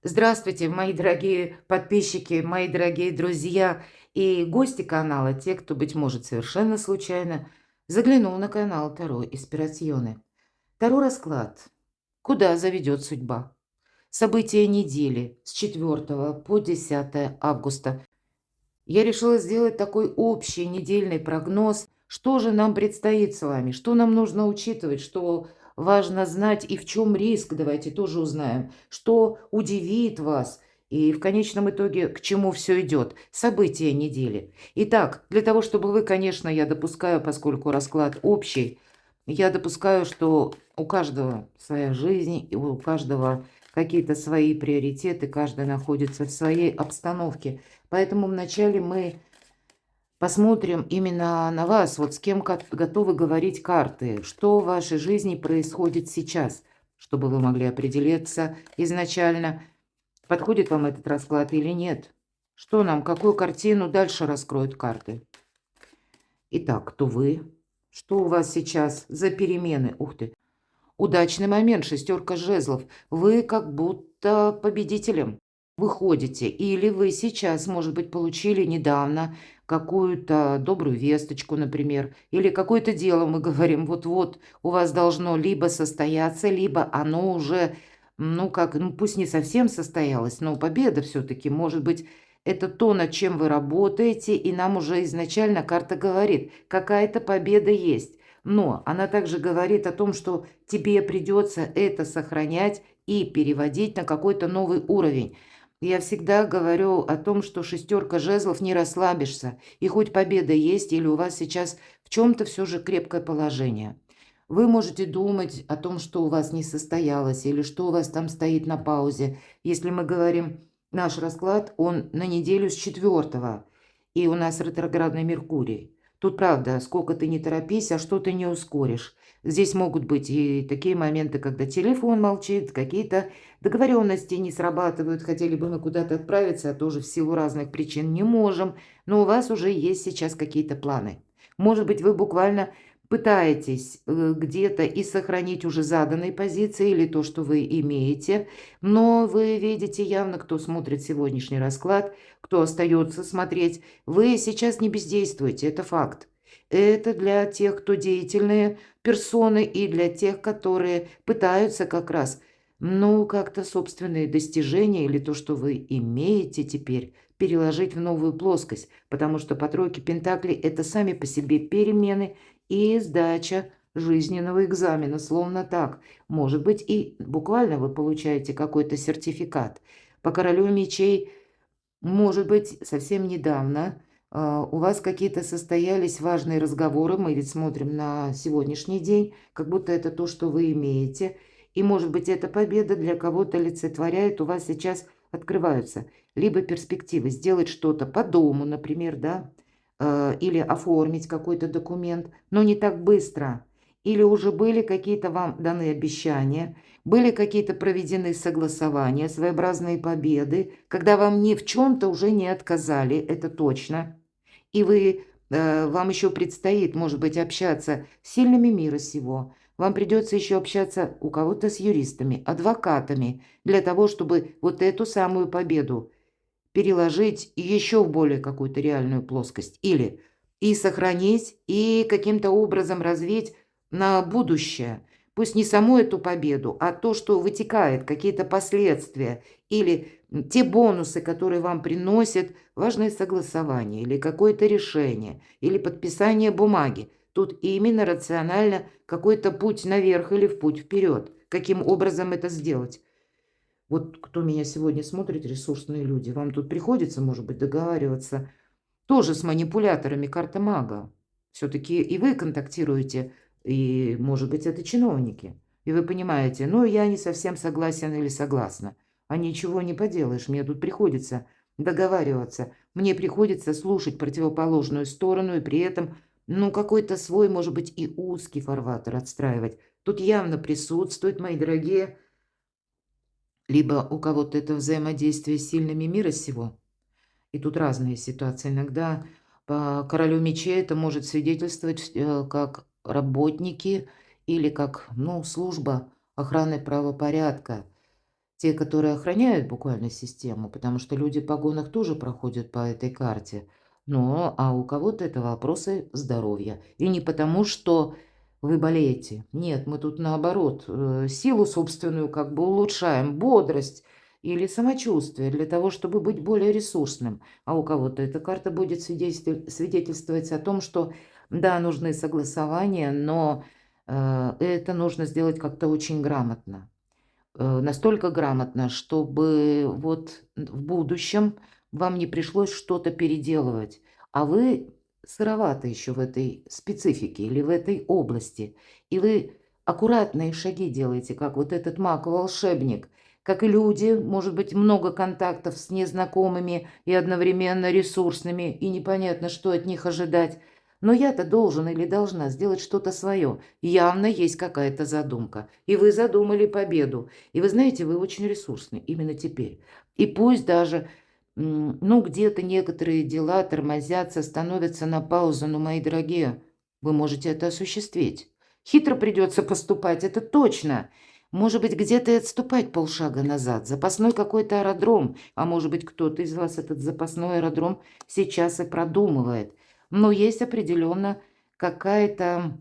Здравствуйте, мои дорогие подписчики, мои дорогие друзья и гости канала, те, кто, быть может, совершенно случайно заглянул на канал Таро Инспирасьоне. Таро расклад. Куда заведет судьба? События недели с 4 по 10 августа. Я решила сделать такой общий недельный прогноз, что же нам предстоит с вами, что нам нужно учитывать, что важно знать и в чем риск, давайте тоже узнаем, что удивит вас и в конечном итоге к чему все идет, события недели. Итак, для того, чтобы вы, конечно, я допускаю, поскольку расклад общий, я допускаю, что у каждого своя жизнь, и у каждого какие-то свои приоритеты, каждый находится в своей обстановке. Поэтому вначале мы посмотрим именно на вас, вот с кем готовы говорить карты, что в вашей жизни происходит сейчас, чтобы вы могли определиться изначально, подходит вам этот расклад или нет. Что нам, какую картину дальше раскроют карты. Итак, кто вы? Что у вас сейчас за перемены? Ух ты! Удачный момент, шестерка жезлов. Вы как будто победителем выходите. Или вы сейчас, может быть, получили недавно какую-то добрую весточку, например, или какое-то дело, мы говорим, вот-вот у вас должно либо состояться, либо оно уже, пусть не совсем состоялось, но победа все-таки, может быть, это то, над чем вы работаете, и нам уже изначально карта говорит, какая-то победа есть. Но она также говорит о том, что тебе придется это сохранять и переводить на какой-то новый уровень. Я всегда говорю о том, что шестерка жезлов, не расслабишься. И хоть победа есть, или у вас сейчас в чем-то все же крепкое положение. Вы можете думать о том, что у вас не состоялось, или что у вас там стоит на паузе. Если мы говорим, наш расклад, он на неделю с 4, и у нас ретроградный Меркурий. Тут правда, сколько ты не торопись, а что ты не ускоришь. Здесь могут быть и такие моменты, когда телефон молчит, какие-то договоренности не срабатывают, хотели бы мы куда-то отправиться, а тоже в силу разных причин не можем, но у вас уже есть сейчас какие-то планы. Может быть, вы буквально пытаетесь где-то и сохранить уже заданные позиции или то, что вы имеете, но вы видите явно, кто смотрит сегодняшний расклад, кто остается смотреть, вы сейчас не бездействуете, это факт. Это для тех, кто деятельные персоны, и для тех, которые пытаются как раз, как-то собственные достижения или то, что вы имеете теперь, переложить в новую плоскость, потому что по тройке пентаклей это сами по себе перемены и сдача жизненного экзамена, словно так. Может быть, и буквально вы получаете какой-то сертификат. По королю мечей, может быть, совсем недавно у вас какие-то состоялись важные разговоры, мы ведь смотрим на сегодняшний день, как будто это то, что вы имеете, и, может быть, эта победа для кого-то олицетворяет, у вас сейчас открываются либо перспективы сделать что-то по дому, например, да, или оформить какой-то документ, но не так быстро, или уже были какие-то вам даны обещания, были какие-то проведены согласования, своеобразные победы, когда вам ни в чем-то уже не отказали, это точно. И вам еще предстоит, может быть, общаться с сильными мира сего. Вам придется еще общаться у кого-то с юристами, адвокатами, для того, чтобы вот эту самую победу переложить еще в более какую-то реальную плоскость. Или и сохранить, и каким-то образом развить на будущее. Пусть не саму эту победу, а то, что вытекает, какие-то последствия или те бонусы, которые вам приносят важное согласование или какое-то решение, или подписание бумаги. Тут именно рационально какой-то путь наверх или в путь вперед. Каким образом это сделать? Вот кто меня сегодня смотрит, ресурсные люди, вам тут приходится, может быть, договариваться тоже с манипуляторами карта мага. Все-таки и вы контактируете, и, может быть, это чиновники. И вы понимаете, ну, я не совсем согласен или согласна. А ничего не поделаешь, мне тут приходится договариваться. Мне приходится слушать противоположную сторону и при этом, какой-то свой, может быть, и узкий фарватер отстраивать. Тут явно присутствует, мои дорогие, либо у кого-то это взаимодействие с сильными мира сего, и тут разные ситуации. Иногда по королю мечей это может свидетельствовать как работники или как, служба охраны правопорядка. те, которые охраняют буквально систему, потому что люди в погонах тоже проходят по этой карте. Но, а у кого-то это вопросы здоровья. И не потому, что вы болеете. Нет, мы тут наоборот, силу собственную как бы улучшаем, бодрость или самочувствие для того, чтобы быть более ресурсным. А у кого-то эта карта будет свидетельствовать о том, что да, нужны согласования, но это нужно сделать как-то очень грамотно. Настолько грамотно, чтобы вот в будущем вам не пришлось что-то переделывать, а вы сыроваты еще в этой специфике или в этой области, и вы аккуратные шаги делаете, как вот этот маг-волшебник, как и люди, может быть, много контактов с незнакомыми и одновременно ресурсными, и непонятно, что от них ожидать. Но я-то должен или должна сделать что-то свое. Явно есть какая-то задумка. И вы задумали победу. И вы знаете, вы очень ресурсны именно теперь. И пусть даже, ну, где-то некоторые дела тормозятся, становятся на паузу, но, мои дорогие, вы можете это осуществить. Хитро придется поступать, это точно. Может быть, где-то и отступать полшага назад. Запасной какой-то аэродром. А может быть, кто-то из вас этот запасной аэродром сейчас и продумывает. Но есть определенно какая-то,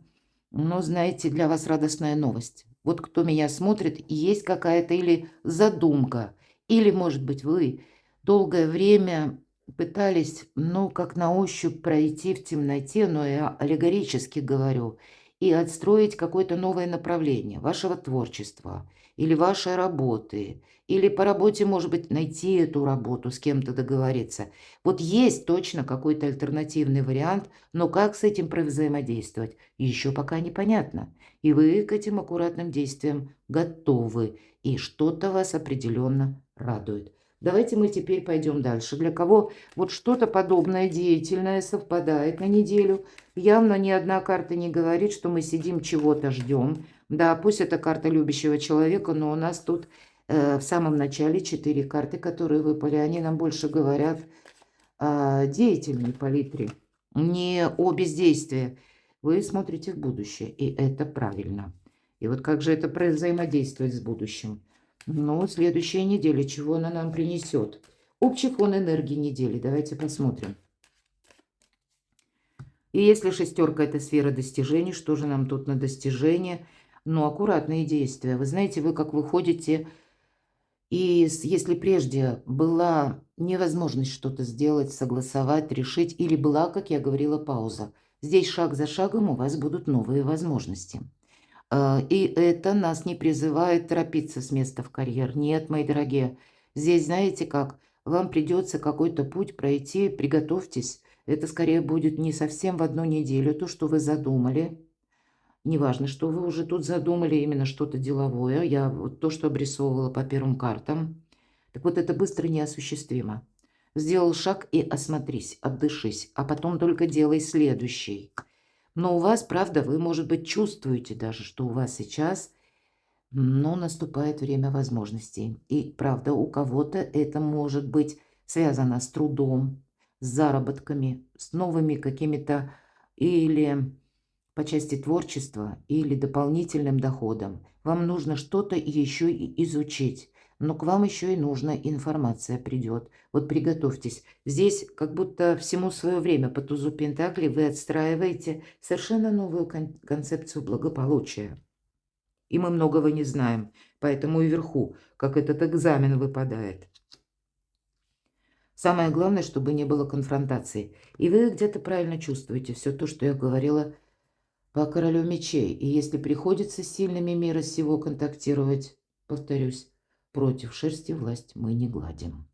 ну, знаете, для вас радостная новость. Вот кто меня смотрит, есть какая-то или задумка, или, может быть, вы долгое время пытались, ну, как на ощупь пройти в темноте, но я аллегорически говорю, и отстроить какое-то новое направление вашего творчества или вашей работы, или по работе, может быть, найти эту работу, с кем-то договориться. Вот есть точно какой-то альтернативный вариант, но как с этим взаимодействовать, еще пока непонятно. И вы к этим аккуратным действиям готовы, и что-то вас определенно радует. Давайте мы теперь пойдем дальше. Для кого вот что-то подобное деятельное совпадает на неделю, явно ни одна карта не говорит, что мы сидим чего-то ждем. Да, пусть это карта любящего человека, но у нас тут в самом начале 4 карты, которые выпали, они нам больше говорят о деятельной палитре, не о бездействии. Вы смотрите в будущее, и это правильно. И вот как же это взаимодействовать с будущим? Ну, следующая неделя, чего она нам принесет? Общий фон энергии недели, давайте посмотрим. И если шестерка – это сфера достижений, что же нам тут на достижение? Ну, аккуратные действия. Вы знаете, вы как выходите, и если прежде была невозможность что-то сделать, согласовать, решить, или была, как я говорила, пауза, здесь шаг за шагом у вас будут новые возможности. И это нас не призывает торопиться с места в карьер. Нет, мои дорогие, здесь, знаете как, вам придется какой-то путь пройти, приготовьтесь. Это скорее будет не совсем в одну неделю, то, что вы задумали. Неважно, что вы уже тут задумали, именно что-то деловое. Я вот то, что обрисовывала по первым картам. Так вот, это быстро неосуществимо. Сделал шаг и осмотрись, отдышись, а потом только делай следующий. Но у вас, правда, вы, может быть, чувствуете даже, что у вас сейчас, ну, наступает время возможностей. И, правда, у кого-то это может быть связано с трудом, с заработками, с новыми какими-то или по части творчества, или дополнительным доходом. Вам нужно что-то еще и изучить. Но к вам еще и нужна информация придет. Вот приготовьтесь. Здесь как будто всему свое время по тузу Пентаклей вы отстраиваете совершенно новую концепцию благополучия. И мы многого не знаем, поэтому и вверху, как этот экзамен выпадает. Самое главное, чтобы не было конфронтации. И вы где-то правильно чувствуете все то, что я говорила по королю мечей. И если приходится с сильными мира сего контактировать, повторюсь, против шерсти власть мы не гладим.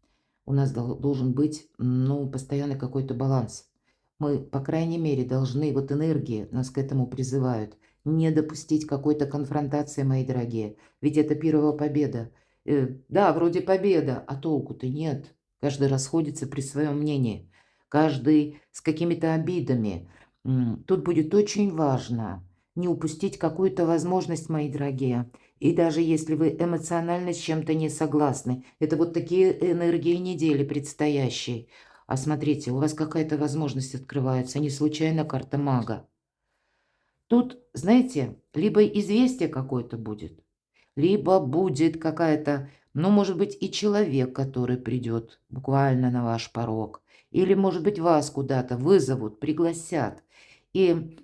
У нас должен быть, ну, постоянный какой-то баланс. Мы, по крайней мере, должны, вот энергии нас к этому призывают, не допустить какой-то конфронтации, мои дорогие. Ведь это первая победа. Да, вроде победа, а толку-то нет. Каждый расходится при своем мнении. Каждый с какими-то обидами. Тут будет очень важно не упустить какую-то возможность, мои дорогие. И даже если вы эмоционально с чем-то не согласны, это вот такие энергии недели предстоящей. А смотрите, у вас какая-то возможность открывается, не случайно карта мага. Тут, знаете, либо известие какое-то будет, либо будет какая-то но, может быть, и человек, который придет буквально на ваш порог. Или, может быть, вас куда-то вызовут, пригласят. И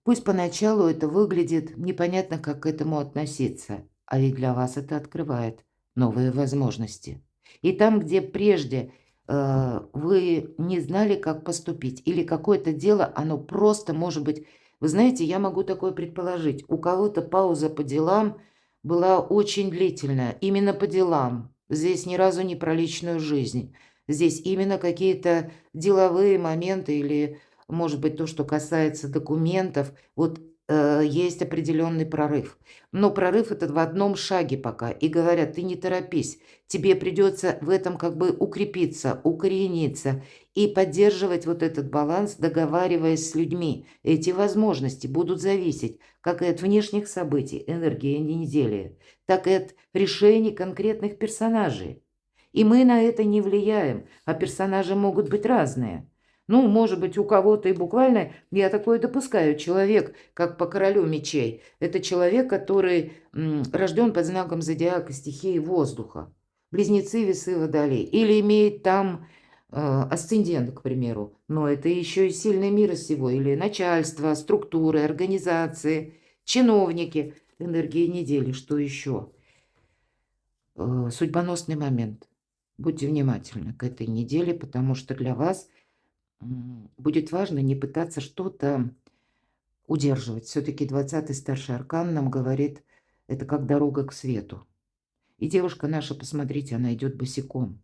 пусть поначалу это выглядит непонятно, как к этому относиться, а ведь для вас это открывает новые возможности. И там, где прежде вы не знали, как поступить, или какое-то дело, оно просто может быть... Вы знаете, я могу такое предположить. У кого-то пауза по делам была очень длительная, именно по делам. Здесь ни разу не про личную жизнь. Здесь именно какие-то деловые моменты или, может быть, то, что касается документов. Вот есть определенный прорыв. Но прорыв этот в одном шаге пока. И говорят, ты не торопись. Тебе придется в этом как бы укрепиться, укорениться и поддерживать вот этот баланс, договариваясь с людьми. Эти возможности будут зависеть как и от внешних событий, энергии недели, так и от решений конкретных персонажей. И мы на это не влияем, а персонажи могут быть разные. Ну, может быть, у кого-то и буквально, я такое допускаю, человек, как по королю мечей, это человек, который рожден под знаком зодиака стихии воздуха. Близнецы, весы, водолей. Или имеет там асцендент, к примеру. Но это еще и сильный мир сего. Или начальство, структуры, организации, чиновники. Энергии недели. Что еще? Судьбоносный момент. Будьте внимательны к этой неделе, потому что для вас будет важно не пытаться что-то удерживать. Все-таки 20-й старший аркан нам говорит, это как дорога к свету. И девушка наша, посмотрите, она идет босиком.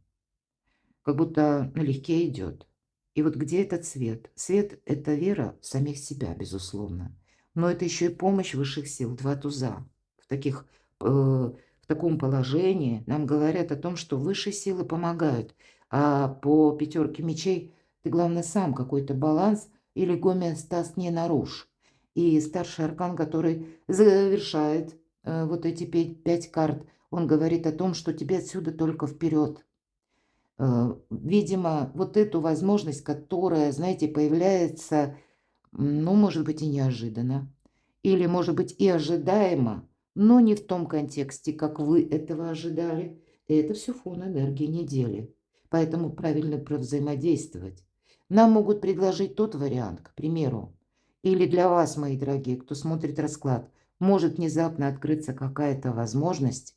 Как будто налегке идет. И вот где этот свет? Свет – это вера в самих себя, безусловно. Но это еще и помощь высших сил, два туза. В таком положении нам говорят о том, что высшие силы помогают. А по пятерке мечей ты, главное, сам какой-то баланс или гомеостаз не нарушь. И старший аркан, который завершает вот эти 5 карт, он говорит о том, что тебе отсюда только вперед. Видимо, вот эту возможность, которая, знаете, появляется, ну, может быть, и неожиданно, или, может быть, и ожидаемо, но не в том контексте, как вы этого ожидали. И это все фон энергии недели. Поэтому правильно взаимодействовать. Нам могут предложить тот вариант, к примеру, или для вас, мои дорогие, кто смотрит расклад, может внезапно открыться какая-то возможность,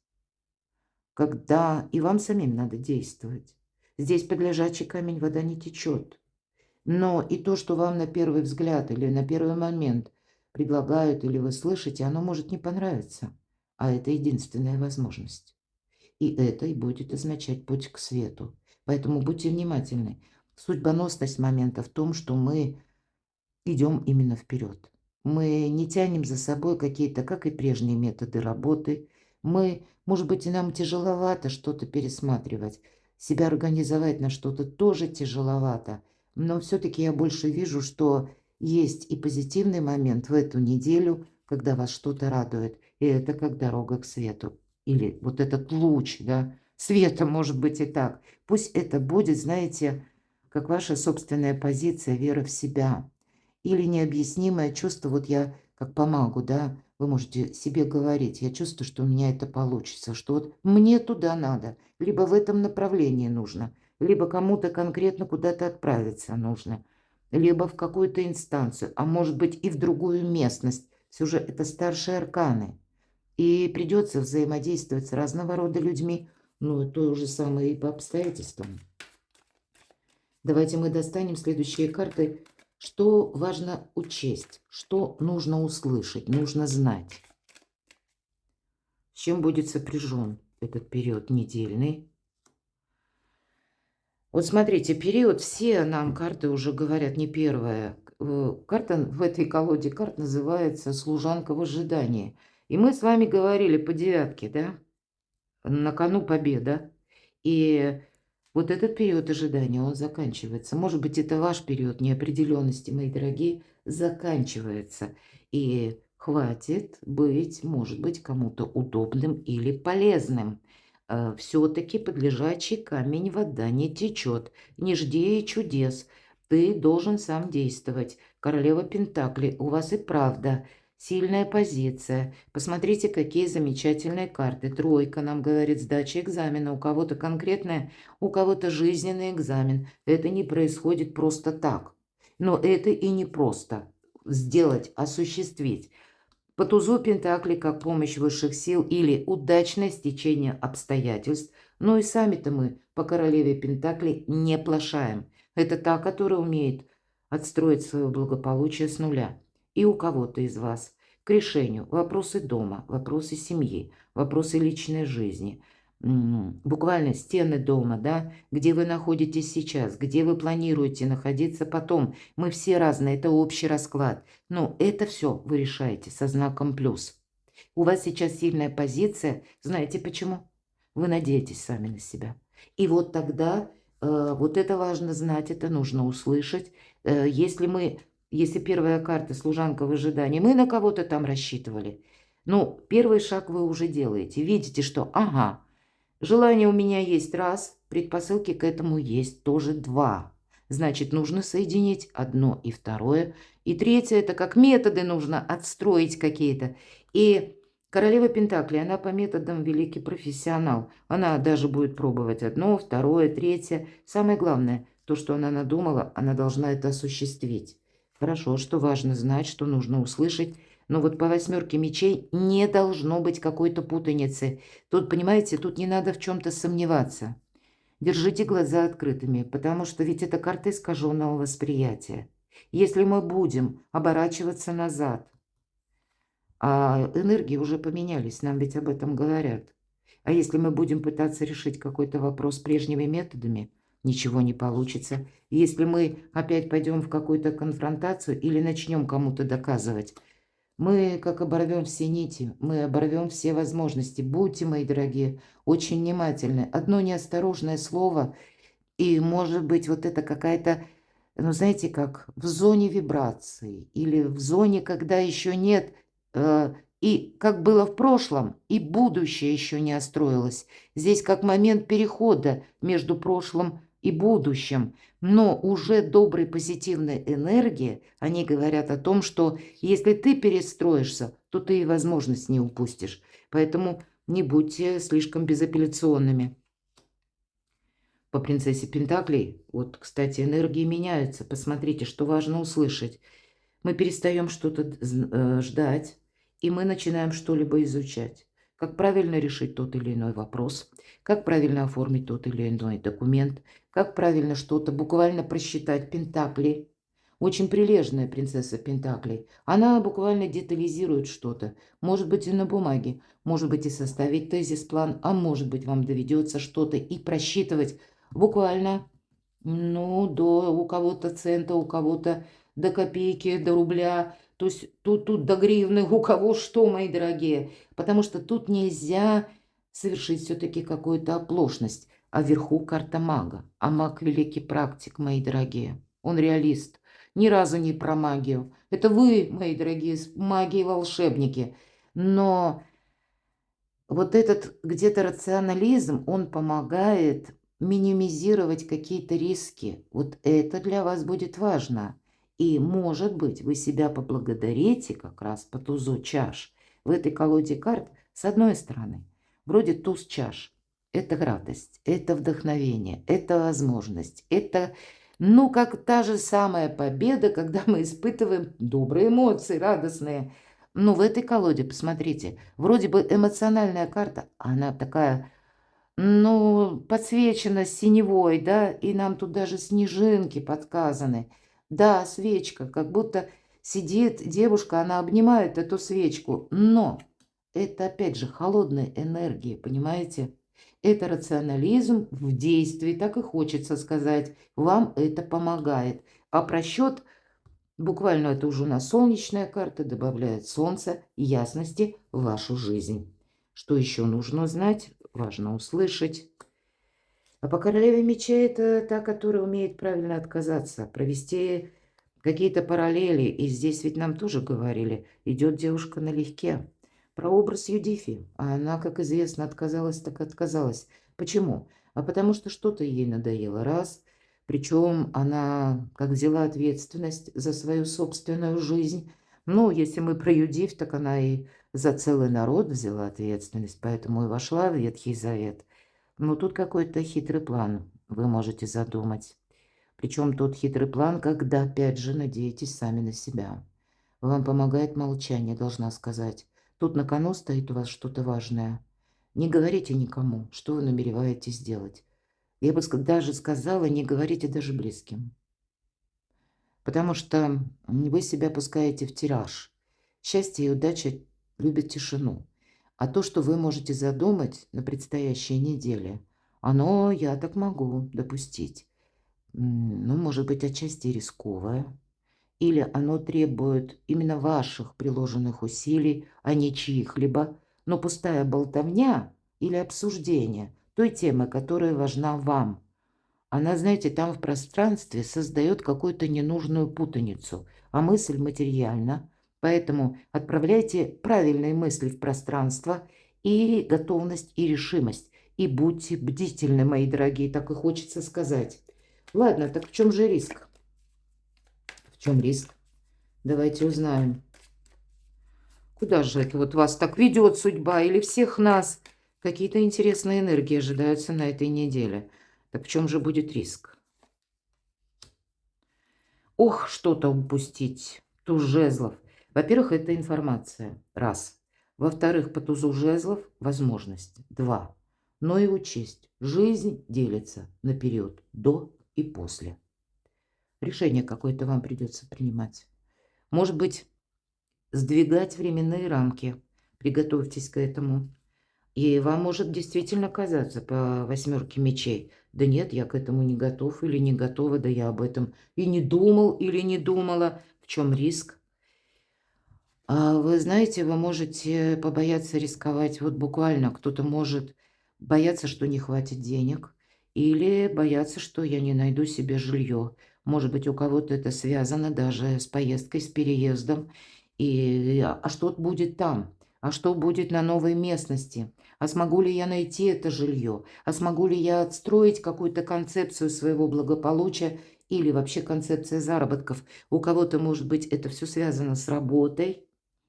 когда и вам самим надо действовать. Здесь под лежачий камень вода не течет. Но и то, что вам на первый взгляд или на первый момент предлагают или вы слышите, оно может не понравиться. А это единственная возможность. И это и будет означать путь к свету. Поэтому будьте внимательны. Судьбоносность момента в том, что мы идем именно вперед. Мы не тянем за собой какие-то, как и прежние методы работы. Мы, может быть, и нам тяжеловато что-то пересматривать. Себя организовать на что-то тоже тяжеловато. Но все-таки я больше вижу, что есть и позитивный момент в эту неделю, когда вас что-то радует. И это как дорога к свету. Или вот этот луч, да, света, может быть, и так. Пусть это будет, знаете, как ваша собственная позиция, вера в себя. Или необъяснимое чувство, вот я как помогу, да, вы можете себе говорить, я чувствую, что у меня это получится, что вот мне туда надо, либо в этом направлении нужно, либо кому-то конкретно куда-то отправиться нужно, либо в какую-то инстанцию, а может быть и в другую местность. Все же это старшие арканы. И придется взаимодействовать с разного рода людьми, ну, то же самое и по обстоятельствам. Давайте мы достанем следующие карты. Что важно учесть, что нужно услышать, нужно знать. С чем будет сопряжен этот период недельный? Вот смотрите, период, все нам карты уже говорят, не первая. Карта в этой колоде карт называется «Служанка в ожидании». И мы с вами говорили по девятке, да? На кону победа. И вот этот период ожидания, он заканчивается. Может быть, это ваш период неопределенности, мои дорогие, заканчивается. И хватит быть, может быть, кому-то удобным или полезным. Все-таки под лежачий камень вода не течет. Не жди чудес. Ты должен сам действовать. Королева Пентакли, у вас и правда Сильная позиция. Посмотрите, какие замечательные карты. Тройка нам говорит сдача экзамена. У кого-то конкретная, у кого-то жизненный экзамен. Это не происходит просто так. Но это и не просто сделать, осуществить. По тузу Пентакли как помощь высших сил или удачное стечение обстоятельств. Ну и сами-то мы по королеве Пентакли не плашаем. Это та, которая умеет отстроить свое благополучие с нуля. И у кого-то из вас к решению вопросы дома, вопросы семьи, вопросы личной жизни. Буквально стены дома, да, где вы находитесь сейчас, где вы планируете находиться потом. Мы все разные, это общий расклад. Но это все вы решаете со знаком плюс. У вас сейчас сильная позиция. Знаете почему? Вы надеетесь сами на себя. И вот тогда вот это важно знать, это нужно услышать. Если первая карта служанка в ожидании, мы на кого-то там рассчитывали. Ну, первый шаг вы уже делаете. Видите, что, ага, желание у меня есть раз, предпосылки к этому есть тоже два. Значит, нужно соединить одно и второе. И третье, это как методы нужно отстроить какие-то. И королева Пентакли, она по методам великий профессионал. Она даже будет пробовать одно, второе, третье. Самое главное, то, что она надумала, она должна это осуществить. Хорошо, что важно знать, что нужно услышать. Но вот по восьмерке мечей не должно быть какой-то путаницы. Тут, понимаете, тут не надо в чем-то сомневаться. Держите глаза открытыми, потому что ведь это карта искаженного восприятия. Если мы будем оборачиваться назад, а энергии уже поменялись, нам ведь об этом говорят. А если мы будем пытаться решить какой-то вопрос прежними методами, ничего не получится. Если мы опять пойдем в какую-то конфронтацию или начнем кому-то доказывать, мы как оборвем все нити, мы оборвем все возможности. Будьте, мои дорогие, очень внимательны. Одно неосторожное слово, и может быть вот это какая-то, ну знаете, как в зоне вибраций или в зоне, когда еще нет, и как было в прошлом, и будущее еще не остроилось. Здесь как момент перехода между прошлым и будущим. Но уже доброй позитивной энергии, они говорят о том, что если ты перестроишься, то ты и возможность не упустишь. Поэтому не будьте слишком безапелляционными. По принцессе Пентаклей, вот, кстати, энергии меняются. Посмотрите, что важно услышать. Мы перестаем что-то ждать, и мы начинаем что-либо изучать. Как правильно решить тот или иной вопрос, как правильно оформить тот или иной документ, как правильно что-то буквально просчитать. Пентакли. Очень прилежная принцесса Пентаклей. Она буквально детализирует что-то. Может быть и на бумаге, может быть и составить тезис-план, а может быть вам доведется что-то и просчитывать буквально, ну, до у кого-то цента, у кого-то до копейки, до рубля. То есть тут до гривны, у кого что, мои дорогие. Потому что тут нельзя совершить все-таки какую-то оплошность. А вверху карта мага. А маг великий практик, мои дорогие. Он реалист. Ни разу не про магию. Это вы, мои дорогие, маги-волшебники. Но вот этот где-то рационализм, он помогает минимизировать какие-то риски. Вот это для вас будет важно. И, может быть, вы себя поблагодарите как раз по тузу чаш. В этой колоде карт, с одной стороны, вроде туз чаш. Это радость, это вдохновение, это возможность, это, ну, как та же самая победа, когда мы испытываем добрые эмоции, радостные. Ну, в этой колоде, посмотрите, вроде бы эмоциональная карта, она такая, ну, подсвечена синевой, да, и нам тут даже снежинки подсказаны. Да, свечка, как будто сидит девушка, она обнимает эту свечку, но это, опять же, холодная энергия, понимаете? Это рационализм в действии, так и хочется сказать. Вам это помогает. А просчет, буквально это уже у нас солнечная карта, добавляет солнце и ясности в вашу жизнь. Что еще нужно знать? Важно услышать. А по королеве мечей это та, которая умеет правильно отказаться, провести какие-то параллели. И здесь ведь нам тоже говорили, идет девушка налегке. Про образ Юдифи. А она, как известно, отказалась, так отказалась. Почему? А потому что что-то ей надоело. Раз. Причем она как взяла ответственность за свою собственную жизнь. Ну, если мы про Юдив, так она и за целый народ взяла ответственность, поэтому и вошла в Ветхий Завет. Но тут какой-то хитрый план вы можете задумать. Причем тот хитрый план, когда опять же надеетесь сами на себя. Вам помогает молчание, должна сказать. Тут на кону стоит у вас что-то важное. Не говорите никому, что вы намереваетесь сделать. Я бы даже сказала, не говорите даже близким. Потому что вы себя пускаете в тираж. Счастье и удача любят тишину. А то, что вы можете задумать на предстоящей неделе, оно, я так могу допустить. Ну, может быть, отчасти рисковое. Или оно требует именно ваших приложенных усилий, а не чьих-либо, но пустая болтовня или обсуждение той темы, которая важна вам. Она, знаете, там в пространстве создает какую-то ненужную путаницу, а мысль материальна. Поэтому отправляйте правильные мысли в пространство и готовность, и решимость. И будьте бдительны, мои дорогие, так и хочется сказать. Ладно, так в чем же риск? В чем риск? Давайте узнаем. Куда же это вот вас так ведет судьба или всех нас? Какие-то интересные энергии ожидаются на этой неделе. Так в чем же будет риск? Ох, что-то упустить. Туз жезлов. Во-первых, это информация. Раз. Во-вторых, по тузу жезлов возможность. Два. Но и учесть. Жизнь делится на период до и после. Решение какое-то вам придется принимать. Может быть, сдвигать временные рамки. Приготовьтесь к этому. И вам может действительно казаться по восьмерке мечей: да нет, я к этому не готов или не готова, да я об этом и не думал или не думала. В чем риск? Вы знаете, вы можете побояться рисковать. Вот буквально кто-то может бояться, что не хватит денег, или бояться, что я не найду себе жилье. Может быть, у кого-то это связано даже с поездкой, с переездом. А что будет там? А что будет на новой местности? А смогу ли я найти это жилье? А смогу ли я отстроить какую-то концепцию своего благополучия или вообще концепция заработков? У кого-то, может быть, это все связано с работой,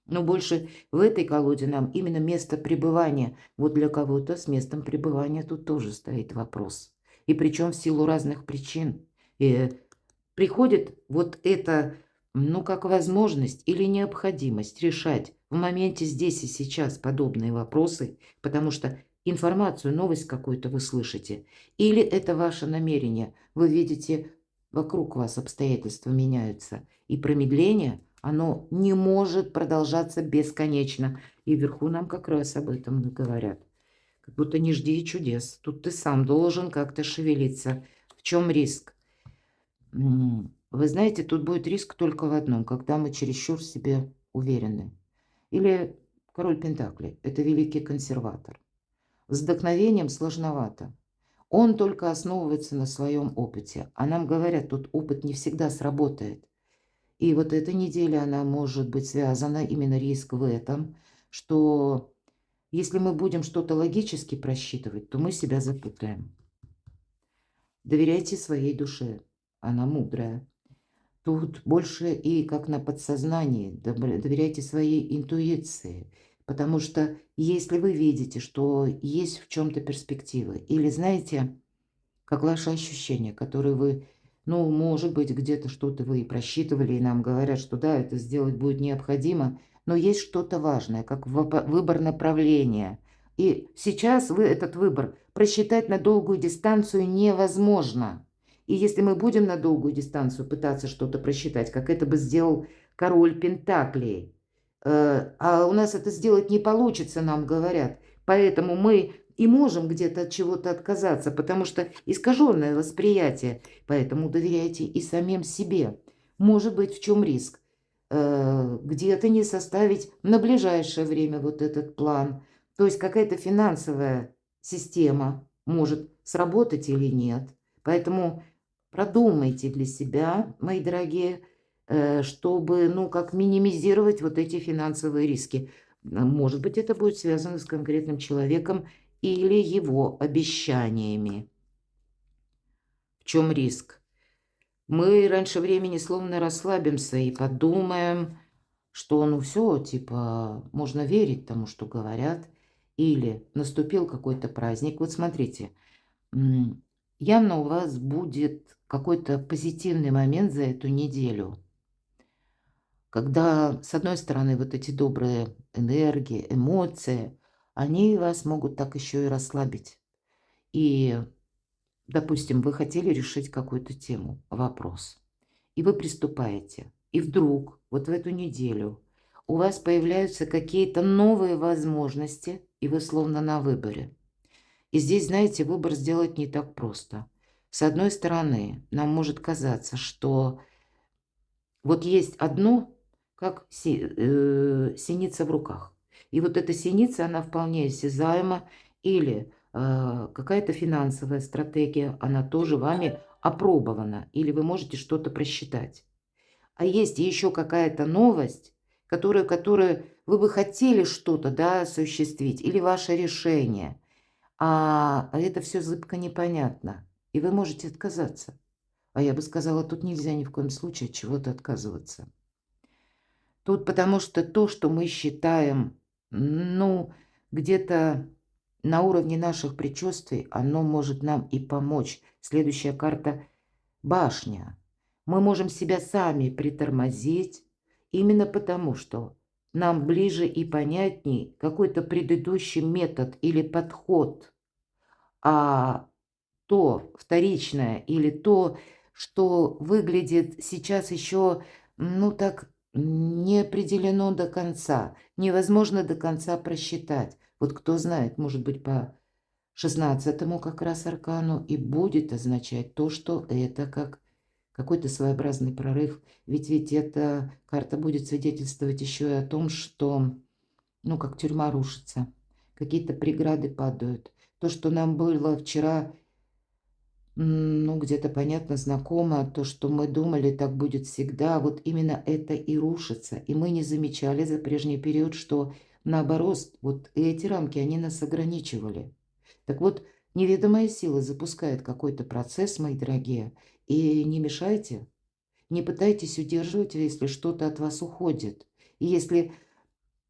но больше в этой колоде нам именно место пребывания. Вот для кого-то с местом пребывания тут тоже стоит вопрос. И причем в силу разных причин. И приходит вот это, ну, как возможность или необходимость решать в моменте здесь и сейчас подобные вопросы, потому что информацию, новость какую-то вы слышите, или это ваше намерение, вы видите, вокруг вас обстоятельства меняются, и промедление, оно не может продолжаться бесконечно. И вверху нам как раз об этом и говорят. Как будто не жди чудес. Тут ты сам должен как-то шевелиться. В чем риск? Вы знаете, тут будет риск только в одном, когда мы чересчур в себе уверены. Или король Пентаклей– это великий консерватор. С вдохновением сложновато. Он только основывается на своем опыте. А нам говорят, тут опыт не всегда сработает. И вот эта неделя, она может быть связана, именно риск в этом, что если мы будем что-то логически просчитывать, то мы себя запутаем. Доверяйте своей душе, она мудрая. Тут больше и как на подсознании, доверяйте своей интуиции, потому что если вы видите, что есть в чем-то перспективы, или знаете, как ваши ощущения, которые вы, ну, может быть, где-то что-то вы и просчитывали, и нам говорят, что да, это сделать будет необходимо, но есть что-то важное, как выбор направления. И сейчас вы этот выбор просчитать на долгую дистанцию невозможно. И если мы будем на долгую дистанцию пытаться что-то просчитать, как это бы сделал король Пентаклей, а у нас это сделать не получится, нам говорят. Поэтому мы и можем где-то от чего-то отказаться, потому что искаженное восприятие. Поэтому доверяйте и самим себе. Может быть, в чем риск? Где-то не составить на ближайшее время вот этот план. То есть какая-то финансовая система может сработать или нет. Поэтому продумайте для себя, мои дорогие, чтобы, ну, как минимизировать вот эти финансовые риски. Может быть, это будет связано с конкретным человеком или его обещаниями. В чем риск? Мы раньше времени словно расслабимся и подумаем, что ну все, типа, можно верить тому, что говорят, или наступил какой-то праздник. Вот смотрите, м, явно у вас будет какой-то позитивный момент за эту неделю, когда, с одной стороны, вот эти добрые энергии, эмоции, они вас могут так еще и расслабить. И, допустим, вы хотели решить какую-то тему, вопрос. И вы приступаете. И вдруг вот в эту неделю у вас появляются какие-то новые возможности, и вы словно на выборе. И здесь, знаете, выбор сделать не так просто. С одной стороны, нам может казаться, что вот есть одно, как синица в руках. И вот эта синица, она вполне осязаема, или какая-то финансовая стратегия, она тоже вами опробована, или вы можете что-то просчитать. А есть еще какая-то новость, которую вы бы хотели что-то, да, осуществить, или ваше решение, а это все зыбко непонятно, и вы можете отказаться. А я бы сказала, тут нельзя ни в коем случае от чего-то отказываться. Тут потому что то, что мы считаем, ну, где-то на уровне наших предчувствий, оно может нам и помочь. Следующая карта — башня. Мы можем себя сами притормозить именно потому, что нам ближе и понятней какой-то предыдущий метод или подход, а то вторичное или то, что выглядит сейчас еще, ну так, не определено до конца, невозможно до конца просчитать. Вот кто знает, может быть, по 16-му как раз аркану и будет означать то, что это как какой-то своеобразный прорыв. Ведь эта карта будет свидетельствовать еще и о том, что, ну, как тюрьма рушится, какие-то преграды падают. То, что нам было вчера, ну, где-то понятно, знакомо, то, что мы думали, так будет всегда, вот именно это и рушится. И мы не замечали за прежний период, что наоборот, вот эти рамки, они нас ограничивали. Так вот, неведомая сила запускает какой-то процесс, мои дорогие, и не мешайте, не пытайтесь удерживать, если что-то от вас уходит. И если,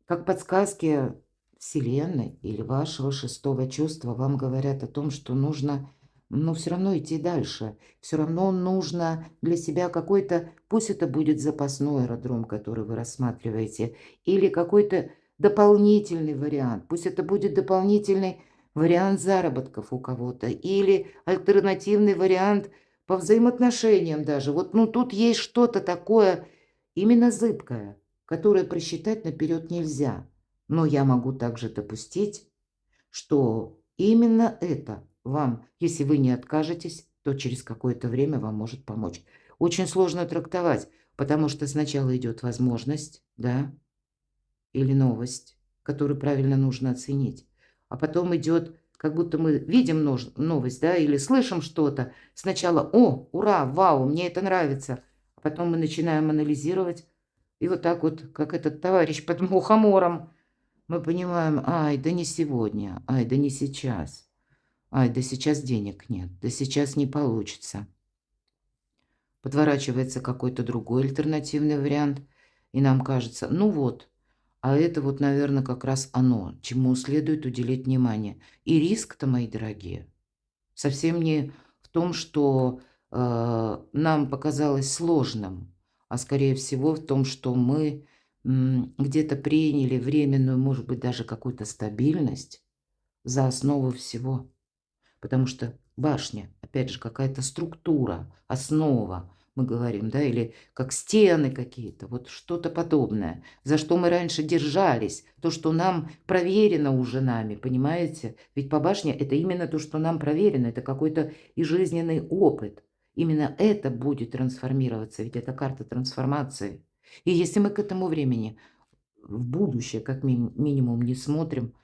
как подсказки Вселенной или вашего шестого чувства вам говорят о том, что нужно, ну, все равно идти дальше, все равно нужно для себя какой-то, пусть это будет запасной аэродром, который вы рассматриваете, или какой-то дополнительный вариант, пусть это будет дополнительный вариант заработков у кого-то, или альтернативный вариант по взаимоотношениям даже. Вот, ну, тут есть что-то такое именно зыбкое, которое просчитать наперед нельзя. Но я могу также допустить, что именно это вам, если вы не откажетесь, то через какое-то время вам может помочь. Очень сложно трактовать, потому что сначала идет возможность, да, или новость, которую правильно нужно оценить. А потом идет, как будто мы видим новость, да, или слышим что-то. Сначала: «О, ура, вау, мне это нравится». А потом мы начинаем анализировать. И вот так вот, как этот товарищ под мухомором, мы понимаем: ай, да не сегодня, ай, да не сейчас, ай, да сейчас денег нет, да сейчас не получится. Подворачивается какой-то другой альтернативный вариант, и нам кажется, ну вот, а это вот, наверное, как раз оно, чему следует уделить внимание. И риск-то, мои дорогие, совсем не в том, что нам показалось сложным, а скорее всего в том, что мы где-то приняли временную, может быть, даже какую-то стабильность за основу всего. Потому что башня, опять же, какая-то структура, основа, мы говорим, да, или как стены какие-то, вот что-то подобное, за что мы раньше держались, то, что нам проверено уже нами, понимаете? Ведь по башне это именно то, что нам проверено, это какой-то и жизненный опыт. Именно это будет трансформироваться, ведь это карта трансформации. И если мы к этому времени в будущее, как минимум, не смотрим,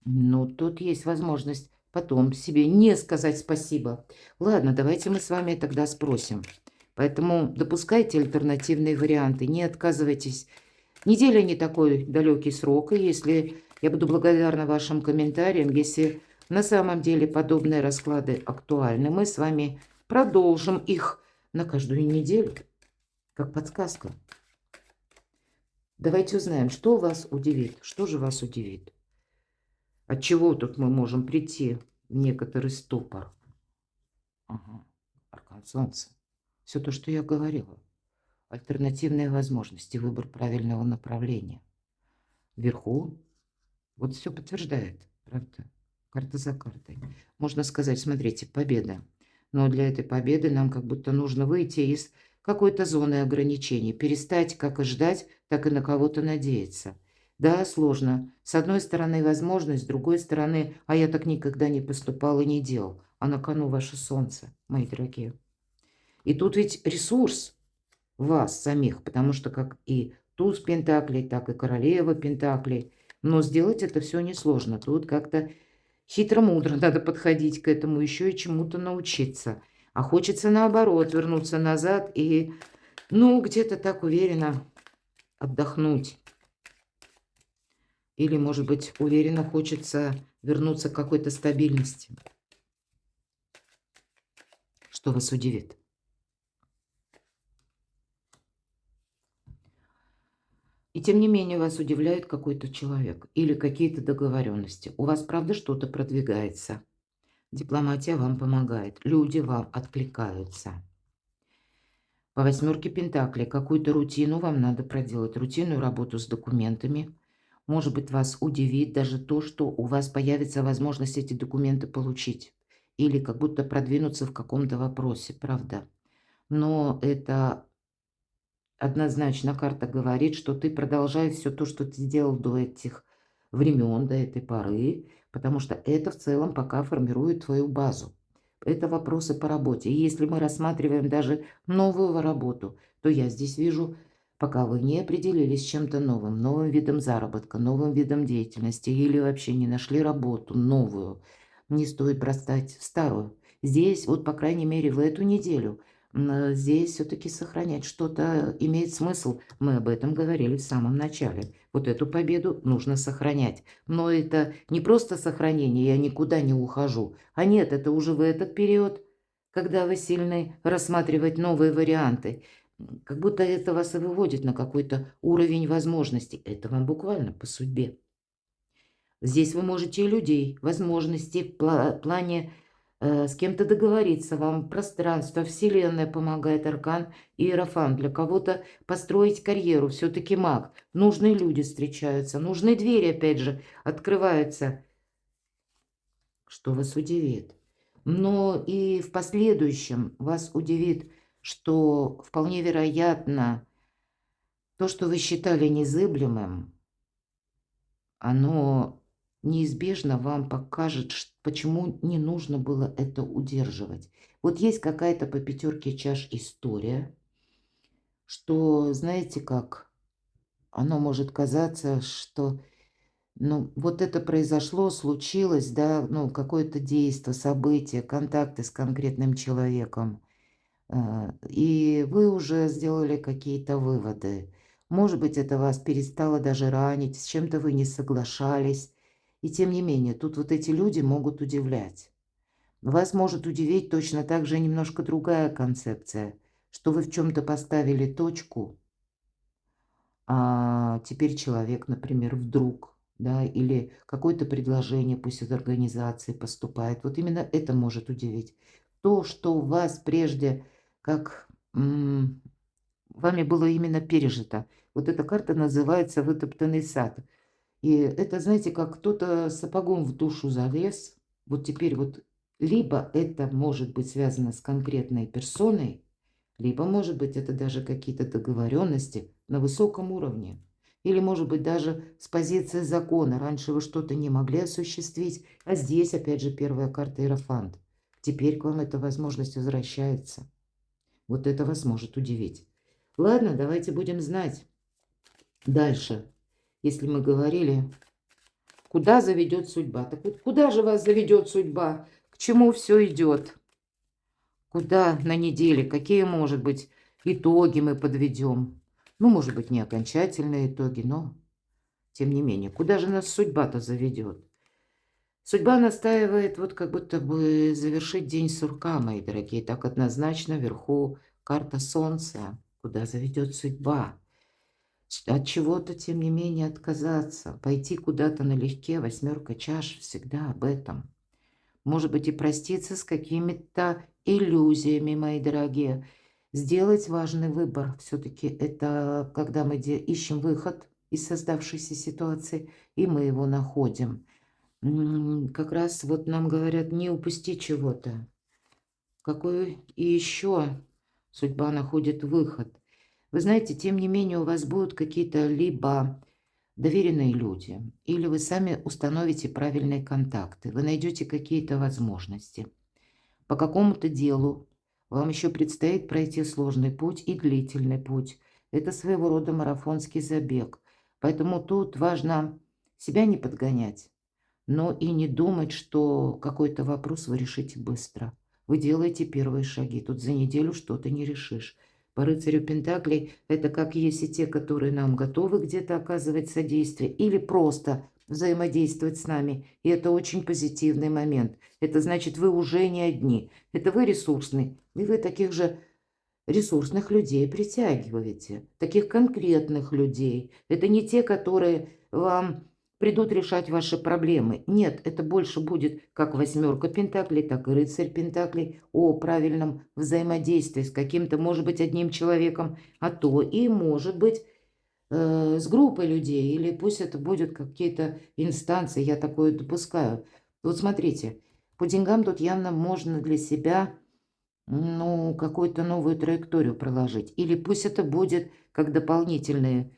ну, тут есть возможность потом себе не сказать спасибо. Ладно, давайте мы с вами тогда спросим. Поэтому допускайте альтернативные варианты, не отказывайтесь. Неделя не такой далекий срок, и если я буду благодарна вашим комментариям, если на самом деле подобные расклады актуальны, мы с вами продолжим их на каждую неделю, как подсказка. Давайте узнаем, что вас удивит. Что же вас удивит? От чего тут мы можем прийти в некоторый ступор? Ага, аркан Солнца. Все то, что я говорила. Альтернативные возможности, выбор правильного направления. Вверху вот все подтверждает, правда? Карта за картой. Можно сказать, смотрите, победа. Но для этой победы нам как будто нужно выйти из какой-то зоны ограничений, перестать как и ждать, так и на кого-то надеяться. Да, сложно. С одной стороны возможность, с другой стороны, а я так никогда не поступал и не делал. А на кону ваше солнце, мои дорогие. И тут ведь ресурс вас самих, потому что как и туз пентаклей, так и королева пентаклей. Но сделать это все несложно. Тут как-то хитро-мудро надо подходить к этому, еще и чему-то научиться. А хочется наоборот вернуться назад и, ну, где-то так уверенно отдохнуть. Или, может быть, уверенно хочется вернуться к какой-то стабильности. Что вас удивит? И тем не менее вас удивляет какой-то человек или какие-то договоренности. У вас, правда, что-то продвигается. Дипломатия вам помогает. Люди вам откликаются. По восьмерке Пентаклей какую-то рутину вам надо проделать. Рутинную работу с документами. Может быть, вас удивит даже то, что у вас появится возможность эти документы получить. Или как будто продвинуться в каком-то вопросе, правда. Но это однозначно карта говорит, что ты продолжай все то, что ты сделал до этих времен, до этой поры, потому что это в целом пока формирует твою базу. Это вопросы по работе. И если мы рассматриваем даже новую работу, то я здесь вижу, пока вы не определились с чем-то новым, новым видом заработка, новым видом деятельности или вообще не нашли работу новую, не стоит бросать старую. Здесь, вот по крайней мере, в эту неделю здесь все-таки сохранять что-то имеет смысл. Мы об этом говорили в самом начале. Вот эту победу нужно сохранять. Но это не просто сохранение, я никуда не ухожу. А нет, это уже в этот период, когда вы сильны рассматривать новые варианты. Как будто это вас и выводит на какой-то уровень возможностей. Это вам буквально по судьбе. Здесь вы можете и людей, возможности в плане с кем-то договориться. Вам пространство, Вселенная помогает, аркан Иерофант. Для кого-то построить карьеру, все-таки маг. Нужные люди встречаются, нужные двери, опять же, открываются. Что вас удивит? Но и в последующем вас удивит, что вполне вероятно то, что вы считали незыблемым, оно неизбежно вам покажет, почему не нужно было это удерживать. Вот есть какая-то по пятерке чаш история, что, знаете как, оно может казаться, что, ну, вот это произошло, случилось, да, ну, какое-то действие, событие, контакты с конкретным человеком. И вы уже сделали какие-то выводы. Может быть, это вас перестало даже ранить, с чем-то вы не соглашались. И тем не менее, тут вот эти люди могут удивлять. Вас может удивить точно так же немножко другая концепция, что вы в чем-то поставили точку, а теперь человек, например, вдруг, да, или какое-то предложение, пусть из организации поступает. Вот именно это может удивить. То, что у вас прежде как вами было именно пережито. Вот эта карта называется «Вытоптанный сад». И это, знаете, как кто-то сапогом в душу залез. Вот теперь вот либо это может быть связано с конкретной персоной, либо, может быть, это даже какие-то договоренности на высоком уровне. Или, может быть, даже с позиции закона. Раньше вы что-то не могли осуществить, а здесь, опять же, первая карта Иерофант. Теперь к вам эта возможность возвращается. Вот это вас может удивить. Ладно, давайте будем знать. Дальше, если мы говорили, куда заведет судьба. Так вот, куда же вас заведет судьба? К чему все идет? Куда на неделе? Какие, может быть, итоги мы подведем? Ну, может быть, не окончательные итоги, но тем не менее. Куда же нас судьба-то заведет? Судьба настаивает вот как будто бы завершить день сурка, мои дорогие. Так однозначно вверху карта Солнца. Куда заведет судьба? от чего-то, тем не менее, отказаться, пойти куда-то налегке. Восьмерка чаш всегда об этом. Может быть, и проститься с какими-то иллюзиями, мои дорогие. Сделать важный выбор. Все-таки это когда мы ищем выход из создавшейся ситуации, и мы его находим. Как раз вот нам говорят, не упусти чего-то. Какой и еще судьба находит выход. Вы знаете, тем не менее, у вас будут какие-то либо доверенные люди, или вы сами установите правильные контакты, вы найдете какие-то возможности. По какому-то делу вам еще предстоит пройти сложный путь и длительный путь. Это своего рода марафонский забег. Поэтому тут важно себя не подгонять, но и не думать, что какой-то вопрос вы решите быстро. Вы делаете первые шаги. Тут за неделю что-то не решишь. По рыцарю Пентаклей это как есть и те, которые нам готовы где-то оказывать содействие, или просто взаимодействовать с нами. И это очень позитивный момент. Это значит, вы уже не одни. Это вы ресурсный. И вы таких же ресурсных людей притягиваете. Таких конкретных людей. Это не те, которые вам придут решать ваши проблемы. Нет, это больше будет как восьмерка Пентаклей, так и рыцарь Пентаклей о правильном взаимодействии с каким-то, может быть, одним человеком, а то и, может быть, с группой людей, или пусть это будет какие-то инстанции, я такое допускаю. Вот смотрите, по деньгам тут явно можно для себя, ну, какую-то новую траекторию проложить. Или пусть это будет как дополнительная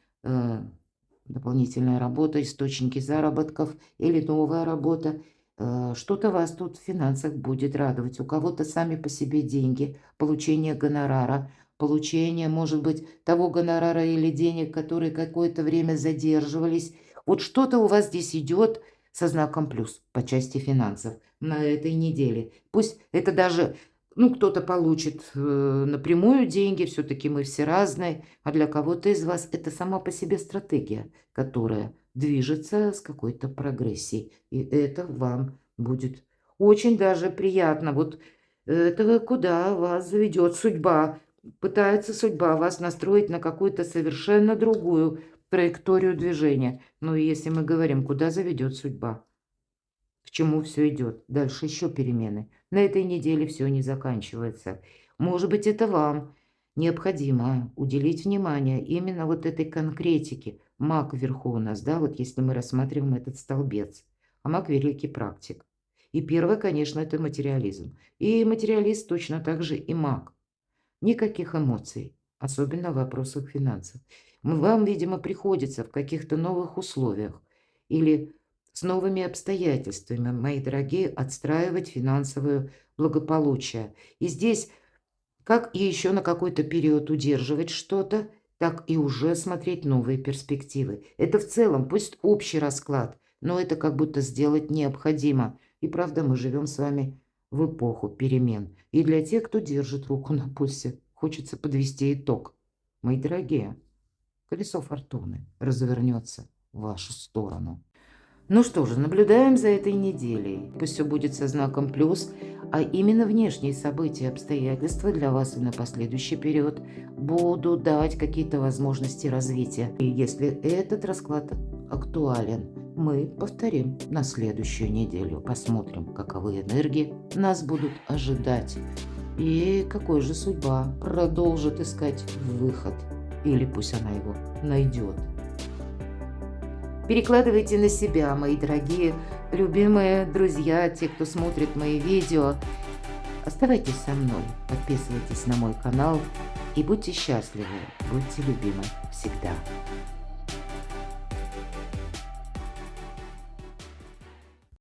работа, источники заработков или новая работа. Что-то вас тут в финансах будет радовать. У кого-то сами по себе деньги, получение гонорара, получение, может быть, того гонорара или денег, которые какое-то время задерживались. Вот что-то у вас здесь идет со знаком плюс по части финансов на этой неделе. Пусть это даже, ну, кто-то получит напрямую деньги, все-таки мы все разные, а для кого-то из вас это сама по себе стратегия, которая движется с какой-то прогрессией. И это вам будет очень даже приятно. Вот это куда вас заведет судьба. Пытается судьба вас настроить на какую-то совершенно другую траекторию движения. Ну и если мы говорим, куда заведет судьба, к чему все идет, дальше еще перемены. На этой неделе все не заканчивается. Может быть, это вам необходимо уделить внимание именно вот этой конкретике. Маг вверху у нас, да, вот если мы рассматриваем этот столбец. А маг великий практик. И первое, конечно, это материализм. И материалист точно так же и маг. Никаких эмоций, особенно в вопросах финансов. Вам, видимо, приходится в каких-то новых условиях или с новыми обстоятельствами, мои дорогие, отстраивать финансовое благополучие. И здесь, как и еще на какой-то период удерживать что-то, так и уже смотреть новые перспективы. Это в целом, пусть общий расклад, но это как будто сделать необходимо. И правда, мы живем с вами в эпоху перемен. И для тех, кто держит руку на пульсе, хочется подвести итог. Мои дорогие, колесо фортуны развернется в вашу сторону. Ну что же, наблюдаем за этой неделей. Пусть все будет со знаком плюс, а именно внешние события и обстоятельства для вас и на последующий период будут давать какие-то возможности развития. И если этот расклад актуален, мы повторим на следующую неделю. Посмотрим, каковы энергии нас будут ожидать. И какой же судьба продолжит искать выход. Или пусть она его найдет. Перекладывайте на себя, мои дорогие, любимые друзья, те, кто смотрит мои видео. Оставайтесь со мной, подписывайтесь на мой канал и будьте счастливы, будьте любимы всегда.